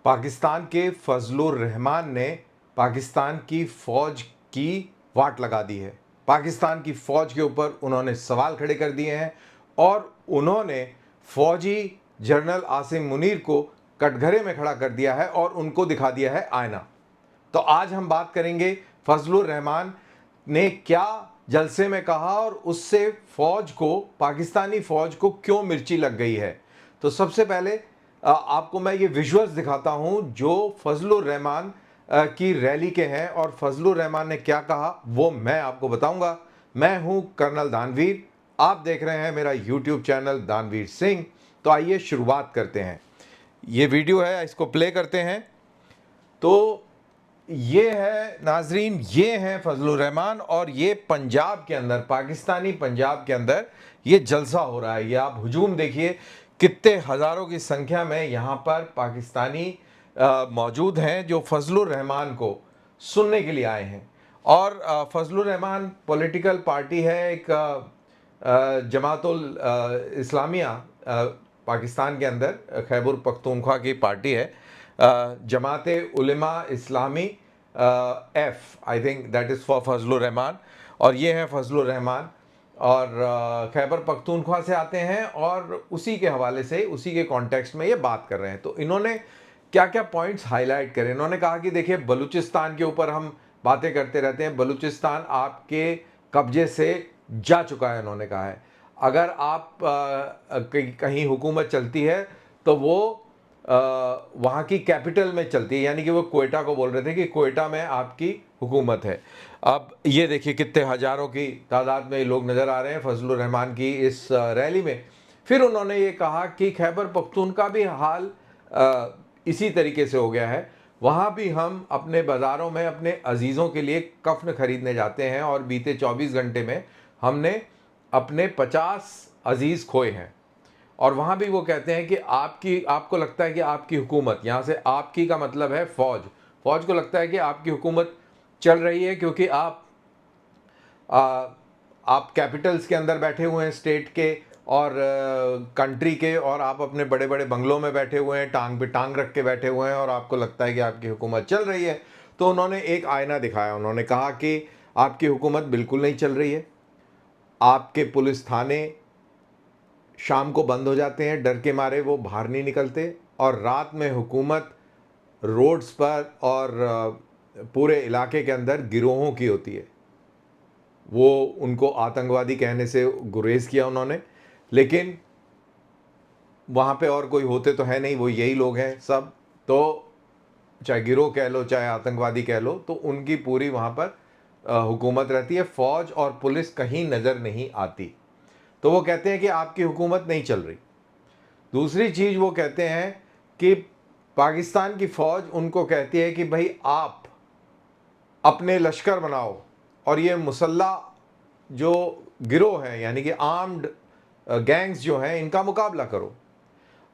पाकिस्तान के फजलुर रहमान ने पाकिस्तान की फ़ौज की वाट लगा दी है। पाकिस्तान की फ़ौज के ऊपर उन्होंने सवाल खड़े कर दिए हैं और उन्होंने फ़ौजी जनरल आसिम मुनीर को कटघरे में खड़ा कर दिया है और उनको दिखा दिया है आईना। तो आज हम बात करेंगे फजलुर रहमान ने क्या जलसे में कहा और उससे फ़ौज को, पाकिस्तानी फ़ौज को क्यों मिर्ची लग गई है। तो सबसे पहले आपको मैं ये विजुअल्स दिखाता हूं जो फजलुर रहमान की रैली के हैं और फजलुर रहमान ने क्या कहा वो मैं आपको बताऊंगा। मैं हूं कर्नल दानवीर, आप देख रहे हैं मेरा यूट्यूब चैनल दानवीर सिंह। तो आइए शुरुआत करते हैं। ये वीडियो है, इसको प्ले करते हैं। तो ये है नाजरीन, ये हैं फजलुर रहमान और ये पंजाब के अंदर, पाकिस्तानी पंजाब के अंदर ये जलसा हो रहा है। ये आप हुजूम देखिए, कितने हज़ारों की संख्या में यहाँ पर पाकिस्तानी मौजूद हैं जो फजलुर रहमान को सुनने के लिए आए हैं। और फजलुर रहमान पॉलिटिकल पार्टी है, एक जमातुल इस्लामिया पाकिस्तान के अंदर खैबर पख्तूनख्वा की पार्टी है। Jamiat Ulema Islami F, I think that is for Fazlur Rehman. और ये हैं फजलुर रहमान और खैबर पख्तूनख्वा से आते हैं और उसी के हवाले से, उसी के कॉन्टेक्स्ट में ये बात कर रहे हैं। तो इन्होंने क्या क्या पॉइंट्स हाईलाइट करे। इन्होंने कहा कि देखिए, बलूचिस्तान के ऊपर हम बातें करते रहते हैं, बलूचिस्तान आपके कब्जे से जा चुका है। उन्होंने कहा है अगर आप कहीं हुकूमत चलती है तो वो वहाँ की कैपिटल में चलती है, यानी कि वो कोयटा को बोल रहे थे कि कोयटा में आपकी हुकूमत है। अब ये देखिए कितने हज़ारों की तादाद में लोग नज़र आ रहे हैं फजलुर रहमान की इस रैली में। फिर उन्होंने ये कहा कि खैबर पख्तून का भी हाल इसी तरीके से हो गया है। वहाँ भी हम अपने बाज़ारों में अपने अजीज़ों के लिए कफ़न ख़रीदने जाते हैं और बीते 24 घंटे में हमने अपने 50 अजीज़ खोए हैं। और वहाँ भी वो कहते हैं कि आपको लगता है कि आपकी हुकूमत, यहाँ से आपकी का मतलब है फ़ौज, फ़ौज को लगता है कि आपकी हुकूमत चल रही है क्योंकि आप कैपिटल्स के अंदर बैठे हुए हैं स्टेट के और कंट्री के, और आप अपने बड़े बड़े बंगलों में बैठे हुए हैं, टांग पे टांग रख के बैठे हुए हैं और आपको लगता है कि आपकी हुकूमत चल रही है। तो उन्होंने एक आईना दिखाया। उन्होंने कहा कि आपकी हुकूमत बिल्कुल नहीं चल रही है। आपके पुलिस थाने शाम को बंद हो जाते हैं, डर के मारे वो बाहर नहीं निकलते, और रात में हुकूमत रोड्स पर और पूरे इलाके के अंदर गिरोहों की होती है। वो उनको आतंकवादी कहने से गुरेज किया उन्होंने, लेकिन वहाँ पे और कोई होते तो है नहीं, वो यही लोग हैं सब। तो चाहे गिरोह कह लो, चाहे आतंकवादी कह लो, तो उनकी पूरी वहाँ पर हुकूमत रहती है। फ़ौज और पुलिस कहीं नज़र नहीं आती। तो वो कहते हैं कि आपकी हुकूमत नहीं चल रही। दूसरी चीज़ वो कहते हैं कि पाकिस्तान की फ़ौज उनको कहती है कि भाई आप अपने लश्कर बनाओ और ये मुसल्ला जो गिरोह है, यानी कि आर्म्ड गैंग्स जो हैं, इनका मुकाबला करो।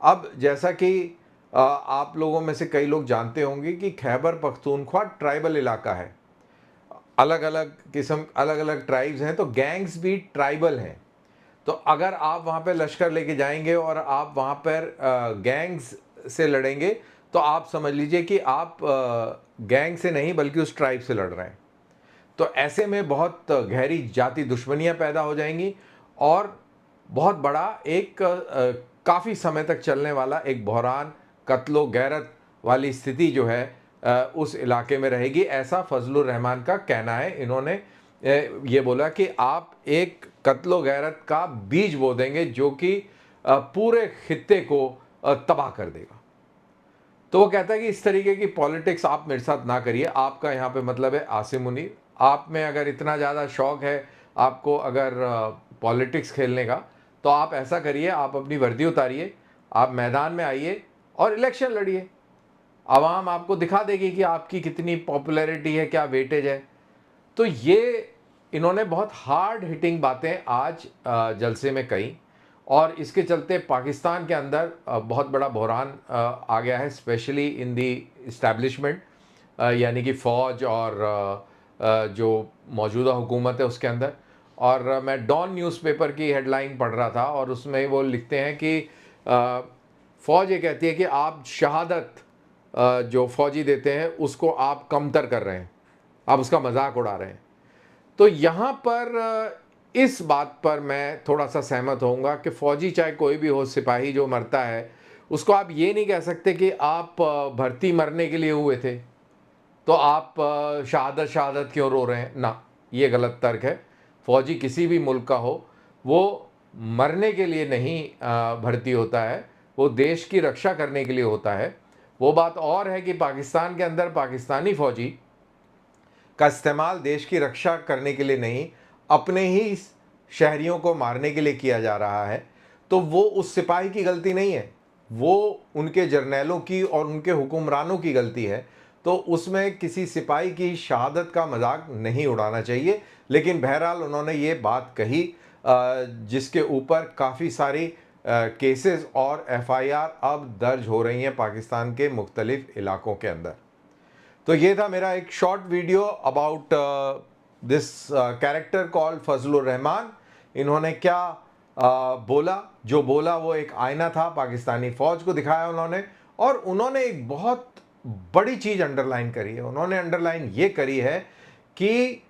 अब जैसा कि आप लोगों में से कई लोग जानते होंगे कि खैबर पख्तूनख्वा ट्राइबल इलाका है, अलग अलग किस्म, अलग अलग ट्राइब्स हैं, तो गैंग्स भी ट्राइबल हैं। तो अगर आप वहाँ पे लश्कर लेके जाएंगे और आप वहाँ पर गैंग्स से लड़ेंगे, तो आप समझ लीजिए कि आप गैंग से नहीं बल्कि उस ट्राइब से लड़ रहे हैं। तो ऐसे में बहुत गहरी जाति दुश्मनियाँ पैदा हो जाएंगी और बहुत बड़ा एक काफ़ी समय तक चलने वाला एक बहरान, कत्लो गैरत वाली स्थिति जो है उस इलाके में रहेगी, ऐसा फजलुर रहमान का कहना है। इन्होंने ये बोला कि आप एक कत्लो गैरत का बीज बो देंगे जो कि पूरे खित्ते को तबाह कर देगा। तो वो कहता है कि इस तरीके की पॉलिटिक्स आप मेरे साथ ना करिए। आपका यहाँ पे मतलब है आसिम मुनीर। आप में अगर इतना ज़्यादा शौक़ है आपको अगर पॉलिटिक्स खेलने का, तो आप ऐसा करिए, आप अपनी वर्दी उतारिए, आप मैदान में आइए और इलेक्शन लड़िए। आवाम आपको दिखा देगी कि आपकी कितनी पॉपुलैरिटी है, क्या वेटेज है। तो ये इन्होंने बहुत हार्ड हिटिंग बातें आज जलसे में कही और इसके चलते पाकिस्तान के अंदर बहुत बड़ा बहरान आ गया है, स्पेशली इन दी इस्टेब्लिशमेंट, यानी कि फ़ौज और जो मौजूदा हुकूमत है उसके अंदर। और मैं डॉन न्यूज़पेपर की हेडलाइन पढ़ रहा था और उसमें वो लिखते हैं कि फ़ौज ये कहती है कि आप शहादत जो फौजी देते हैं उसको आप कमतर कर रहे हैं, आप उसका मजाक उड़ा रहे हैं। तो यहाँ पर इस बात पर मैं थोड़ा सा सहमत होऊंगा कि फौजी चाहे कोई भी हो, सिपाही जो मरता है उसको आप ये नहीं कह सकते कि आप भर्ती मरने के लिए हुए थे तो आप शहादत शहादत क्यों रो रहे हैं ना, ये गलत तर्क है। फौजी किसी भी मुल्क का हो, वो मरने के लिए नहीं भर्ती होता है, वो देश की रक्षा करने के लिए होता है। वो बात और है कि पाकिस्तान के अंदर पाकिस्तानी फौजी का इस्तेमाल देश की रक्षा करने के लिए नहीं, अपने ही शहरियों को मारने के लिए किया जा रहा है, तो वो उस सिपाही की गलती नहीं है, वो उनके जर्नैलों की और उनके हुक्मरानों की गलती है। तो उसमें किसी सिपाही की शहादत का मजाक नहीं उड़ाना चाहिए। लेकिन बहरहाल उन्होंने ये बात कही जिसके ऊपर काफ़ी सारी केसेस और एफआईआर अब दर्ज हो रही हैं पाकिस्तान के मुख्तलिफ इलाकों के अंदर। तो ये था मेरा एक short video about this character called Fazlur Rahman. इन्होंने क्या बोला, जो बोला वो एक आईना था, पाकिस्तानी फ़ौज को दिखाया उन्होंने। और उन्होंने एक बहुत बड़ी चीज़ अंडरलाइन करी है। उन्होंने अंडरलाइन ये करी है कि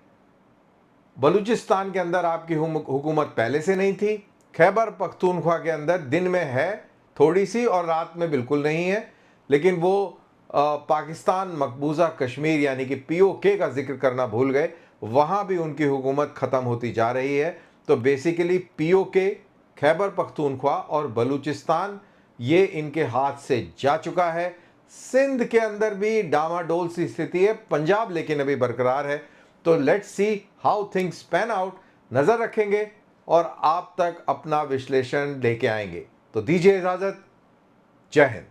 बलूचिस्तान के अंदर आपकी हुकूमत पहले से नहीं थी, खैबर पख्तूनख्वा के अंदर दिन में है थोड़ी सी और रात में बिल्कुल नहीं है। लेकिन वो पाकिस्तान मकबूजा कश्मीर यानी कि पीओके का जिक्र करना भूल गए, वहाँ भी उनकी हुकूमत ख़त्म होती जा रही है। तो बेसिकली पीओके, खैबर पख्तूनख्वा और बलूचिस्तान ये इनके हाथ से जा चुका है। सिंध के अंदर भी डामाडोल सी स्थिति है, पंजाब लेकिन अभी बरकरार है। तो let's see how things pan out, नज़र रखेंगे और आप तक अपना विश्लेषण लेके आएंगे। तो दीजिए इजाज़त, जय हिंद।